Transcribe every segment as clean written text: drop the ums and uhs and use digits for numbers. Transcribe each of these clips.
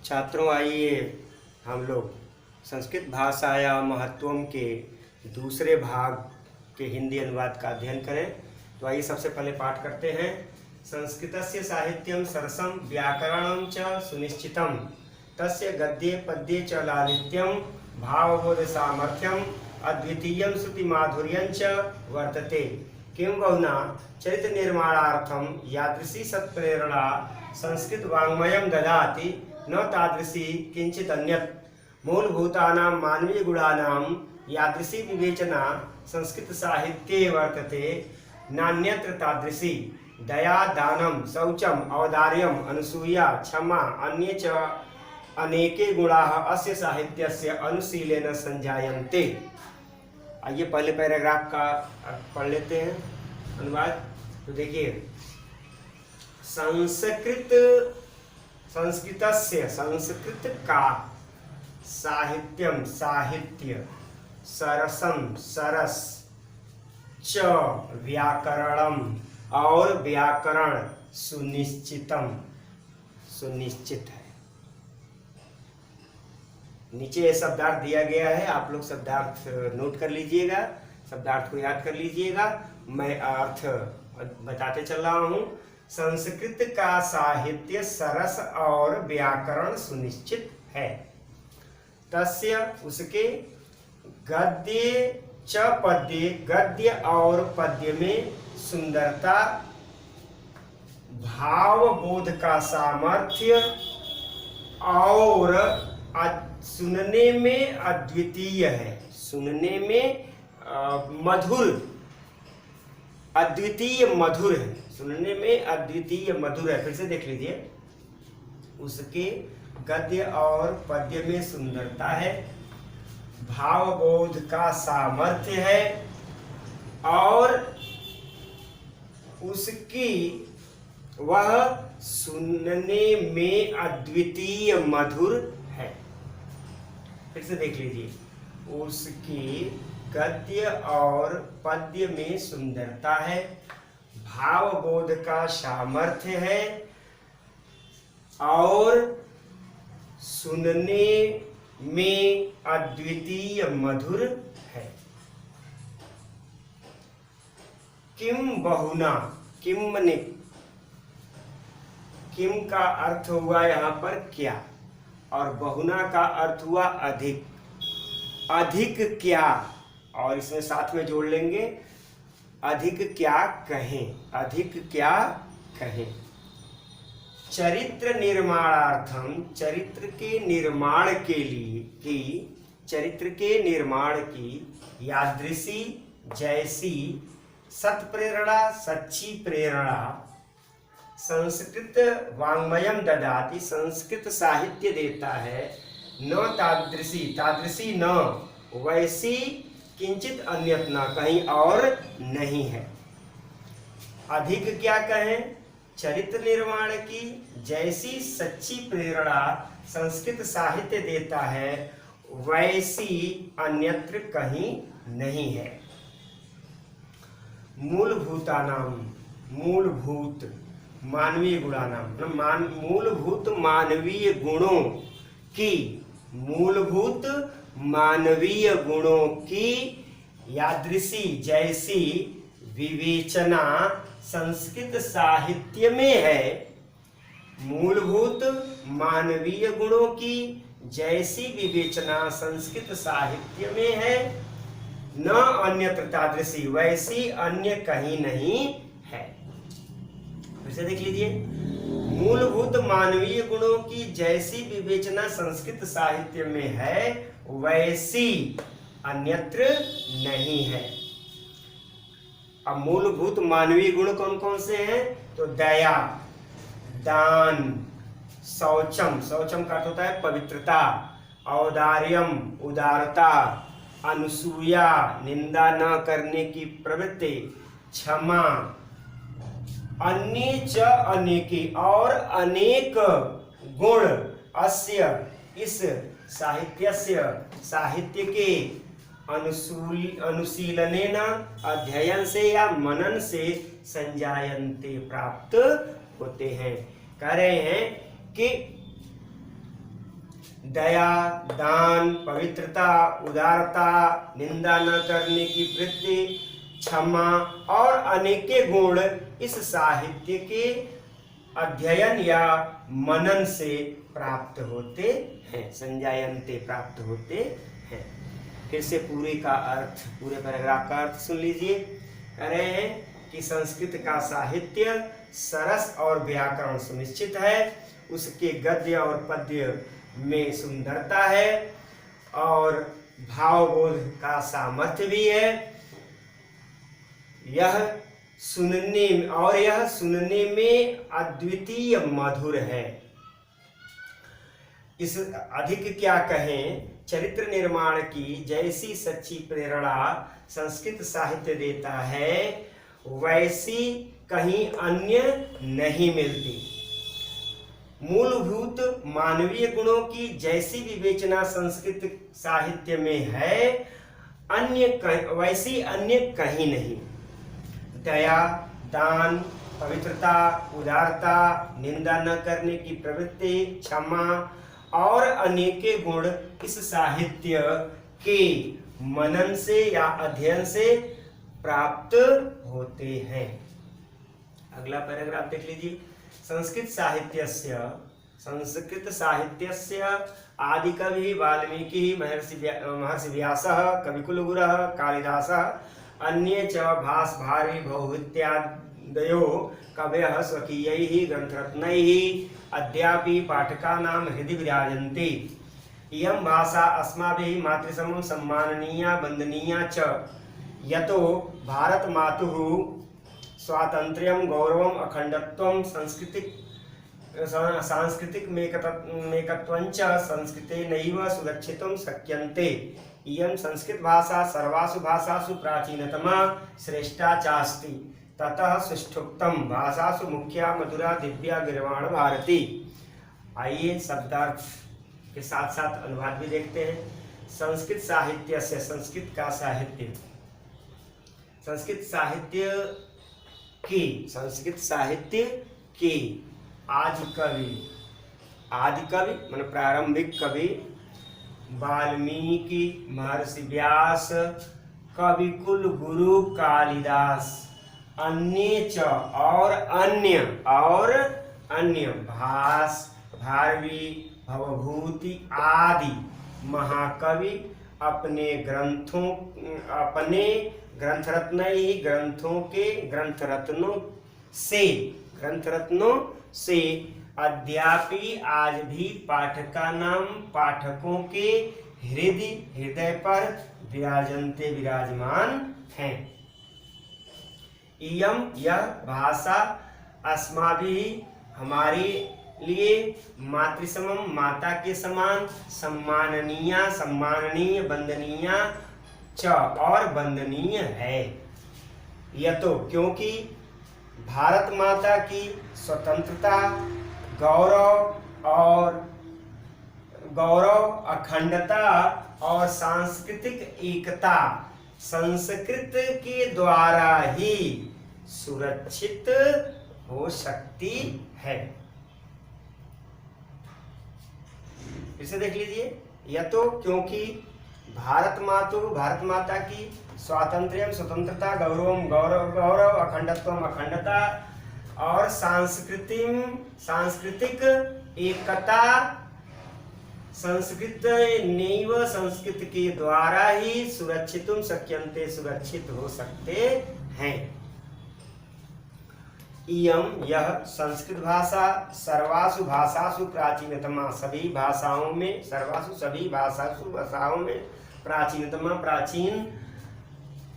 छात्रों, आइए हम लोग संस्कृत भाषा या महत्वम के दूसरे भाग के हिंदी अनुवाद का अध्ययन करें। तो आइए सबसे पहले पाठ करते हैं। संस्कृतस्य साहित्यम सरसम व्याकरणं च सुनिश्चितम तस्य गद्ये पद्ये च लालित्यम भावबोध सामर्थ्यम अद्वितीयं श्रुति माधुर्यं च वर्तते। किं बहुना चरित्र निर्माणार्थम यादृशी सत्प्रेरणा संस्कृत वाङ्मयं ददाति न तादृशी किंचित अन्यत्। मूलभूतानां मानवीय गुणानां यादृशी विवेचना संस्कृत साहित्ये वर्तते नान्यत्र तादृशी। दया, दानं, शौचम, औदार्यम, अनसूया, क्षमा अन्ये च अनेके गुणाः अस्य साहित्यस्य अनुशीलेन संजायन्ते। आइए पहले पैराग्राफ का पढ़ लेते हैं अनुवाद। तो देखिए, संस्कृत का साहित्यम साहित्य सरसम सरस च व्याकरणम और व्याकरण सुनिश्चितम सुनिश्चित है। नीचे ये शब्दार्थ दिया गया है, आप लोग शब्दार्थ नोट कर लीजिएगा, शब्दार्थ को याद कर लीजिएगा। मैं अर्थ बताते चल रहा हूँ। संस्कृत का साहित्य सरस और व्याकरण सुनिश्चित है। तस्य उसके गद्य च पद्य, गद्य और पद्य में सुंदरता, भावबोध का सामर्थ्य और सुनने में अद्वितीय है। सुनने में मधुर, अद्वितीय मधुर है। सुनने में अद्वितीय मधुर है। फिर से देख लीजिए, उसके गद्य और पद्य में सुंदरता है, भावबोध का सामर्थ्य है और उसकी वह सुनने में अद्वितीय मधुर है। फिर से देख लीजिए, उसकी गद्य और पद्य में सुंदरता है, भावबोध का सामर्थ्य है और सुनने में अद्वितीय मधुर है। किम बहुना, किम मने, किम का अर्थ हुआ यहाँ पर क्या, और बहुना का अर्थ हुआ अधिक। अधिक क्या, और इसमें साथ में जोड़ लेंगे अधिक क्या कहें, अधिक क्या कहें। चरित्र निर्माणार्थम, चरित्र के निर्माण के लिए की, चरित्र के निर्माण की यादृशी जैसी सत्प्रेरणा, सच्ची प्रेरणा संस्कृत वाङ्मयम ददाति, संस्कृत साहित्य देता है। न तादृशी, तादृशी न वैसी, किंचित अन्यत न कहीं और नहीं है। अधिक क्या कहें, चरित्र निर्माण की जैसी सच्ची प्रेरणा संस्कृत साहित्य देता है वैसी अन्यत्र कहीं नहीं है। मूलभूतानाम, मूलभूत मानवीय गुणानाम, मूलभूत मानवीय गुणों की, मूलभूत मानवीय गुणों की यादृशी जैसी विवेचना संस्कृत साहित्य में है। मूलभूत मानवीय गुणों की जैसी विवेचना संस्कृत साहित्य में है, न अन्यत्र तादृशी वैसी अन्य कहीं नहीं है। फिर से देख लीजिए, मूलभूत मानवीय गुणों की जैसी विवेचना संस्कृत साहित्य में है वैसी अन्यत्र नहीं है। अब मूलभूत मानवीय गुण कौन कौन से हैं? तो दया, दान, शौचम, शौचम का अर्थ होता है पवित्रता, औदार्यम उदारता, अनुसूया निंदा न करने की प्रवृत्ति, क्षमा, अन्य च अनेकी और अनेक गुण अस्य इस साहित्यस्य, साहित्य के अनुशीलनेन अध्ययन से या मनन से संजायन्ते प्राप्त होते हैं। कह रहे हैं कि दया, दान, पवित्रता, उदारता, निंदा न करने की वृत्ति, क्षमा और अनेके गुण इस साहित्य के अध्ययन या मनन से प्राप्त होते हैं। संजायन्ते प्राप्त होते हैं। फिर से पूरे का अर्थ, पूरे पैराग्राफ का अर्थ सुन लीजिए। कह रहे हैं कि संस्कृत का साहित्य सरस और व्याकरण सुनिश्चित है, उसके गद्य और पद्य में सुंदरता है और भावबोध का सामर्थ्य भी है। यह सुनने में अद्वितीय मधुर है। इस अधिक क्या कहें, चरित्र निर्माण की जैसी सच्ची प्रेरणा संस्कृत साहित्य देता है वैसी कहीं अन्य नहीं मिलती। मूलभूत मानवीय गुणों की जैसी विवेचना संस्कृत साहित्य में है वैसी अन्य कहीं नहीं। दया, दान, पवित्रता, उदारता, निंदा न करने की प्रवृत्ति, क्षमा और अनेके गुण इस साहित्य के मनन से या अध्ययन से प्राप्त होते हैं। अगला पैराग्राफ देख लीजिए। संस्कृत साहित्यस्य आदिकवि वाल्मीकि, महर्षि व्यासः, कविकुलगुरः कालिदासः, अन्ये च भासभारवी बहुवित्यादयो कवयः स्वकीयैः ग्रन्थरत्नैः अद्यापि पाठकानां हृदि विराजन्ते। इयं भाषा अस्माभिः मातृसमं सम्माननीया वन्दनीया च, यतो भारत मातुः स्वातन्त्र्यं गौरवम् अखण्डत्वं सांस्कृतिकमेकत्वञ्च संस्कृतेनैव सुरक्षितुं शक्यन्ते। इयं संस्कृत भाषा सर्वासु भाषासु प्राचीनतमा श्रेष्ठा चास्ति। ततः सुष्ठुक्तम भाषासु मुख्या मधुरा दिव्या गिरवाण भारती। आइए शब्दार्थ के साथ साथ अनुवाद भी देखते हैं। संस्कृत साहित्य से, संस्कृत साहित्य की आदि कवि मान प्रारंभिक कवि वाल्मीकि, महर्षि व्यास, कविकुल गुरु कालिदास, अन्य च और अन्य भास, भारवी, भवभूति आदि महाकवि अपने ग्रंथरत्नों से अद्यापि आज भी पाठकों के हृदय पर विराजमान हैं। इयम यह भाषा अस्माभिः हमारे लिए मातृसमम माता के समान सम्माननीय वंदनीय च और वंदनीय है। यह तो क्योंकि भारत माता की स्वतंत्रता, गौरव, अखंडता और सांस्कृतिक एकता संस्कृत के द्वारा ही सुरक्षित हो सकती है। इसे देख लीजिए। यह तो क्योंकि भारत माता की स्वतंत्रता, गौरव, अखंडता और सांस्कृतिक एकता संस्कृत के द्वारा ही सुरक्षित हो सकते हैं। इयम यह संस्कृत भाषा सर्वासु भाषासु प्राचीनतमा, सभी भाषाओं में प्राचीनतमा, प्राचीन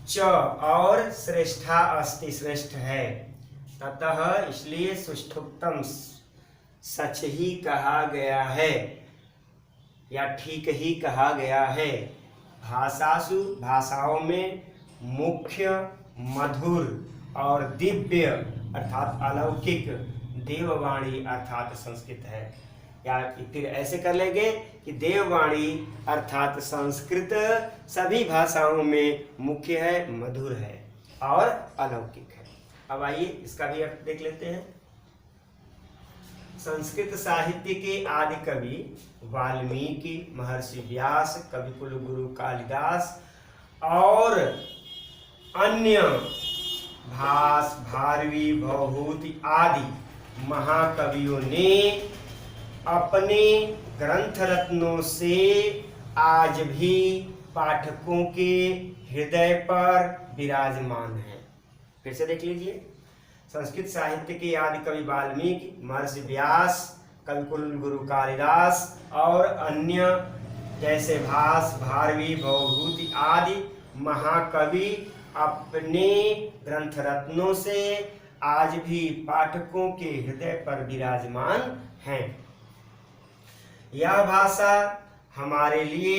च और श्रेष्ठा अस्ति, श्रेष्ठ है। ततः इसलिए सुष्ठुक्तम सच ही कहा गया है या ठीक ही कहा गया है। भाषाओं में मुख्य, मधुर और दिव्य अर्थात अलौकिक देववाणी अर्थात संस्कृत है। या फिर ऐसे कर लेंगे कि देववाणी अर्थात संस्कृत सभी भाषाओं में मुख्य है, मधुर है और अलौकिक है। अब आइए इसका भी अर्थ देख लेते हैं। संस्कृत साहित्य के आदि कवि वाल्मीकि, महर्षि व्यास, कविकुल गुरु कालिदास और अन्य भास, भारवी, भवभूति आदि महाकवियों ने अपने ग्रंथ रत्नों से आज भी पाठकों के हृदय पर विराजमान है। फिर से देख लीजिए, संस्कृत साहित्य के आदि कवि वाल्मीकि, महर्षि व्यास, कविकुल गुरु कालिदास और अन्य जैसे भास, भारवी, भवभूति आदि महाकवि अपने ग्रंथ रत्नों से आज भी पाठकों के हृदय पर विराजमान हैं। यह भाषा हमारे लिए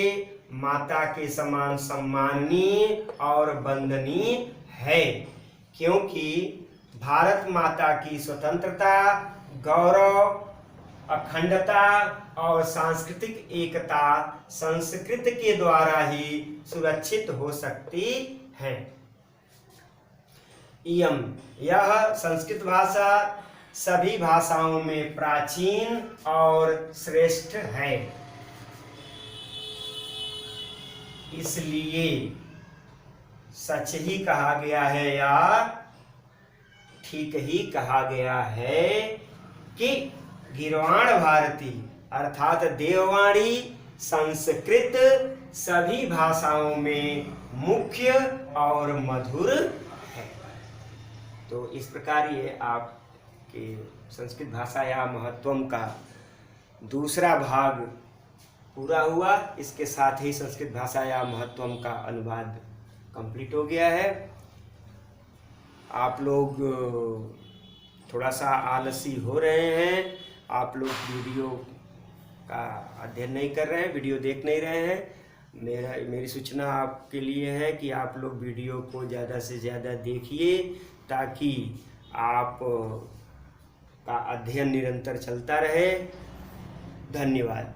माता के समान सम्माननीय और वंदनीय है, क्योंकि भारत माता की स्वतंत्रता, गौरव, अखंडता और सांस्कृतिक एकता संस्कृत के द्वारा ही सुरक्षित हो सकती है। यह संस्कृत भाषा सभी भाषाओं में प्राचीन और श्रेष्ठ है, इसलिए सच ही कहा गया है या ठीक ही कहा गया है कि गीर्वाण भारती अर्थात देववाणी संस्कृत सभी भाषाओं में मुख्य और मधुर है। तो इस प्रकार ये आपके संस्कृत भाषा या महत्वम का दूसरा भाग पूरा हुआ। इसके साथ ही संस्कृत भाषा या महत्वम का अनुवाद कंप्लीट हो गया है। आप लोग थोड़ा सा आलसी हो रहे हैं, आप लोग वीडियो का अध्ययन नहीं कर रहे हैं, वीडियो देख नहीं रहे हैं। मेरी सूचना आपके लिए है कि आप लोग वीडियो को ज़्यादा से ज़्यादा देखिए, ताकि आप का अध्ययन निरंतर चलता रहे। धन्यवाद।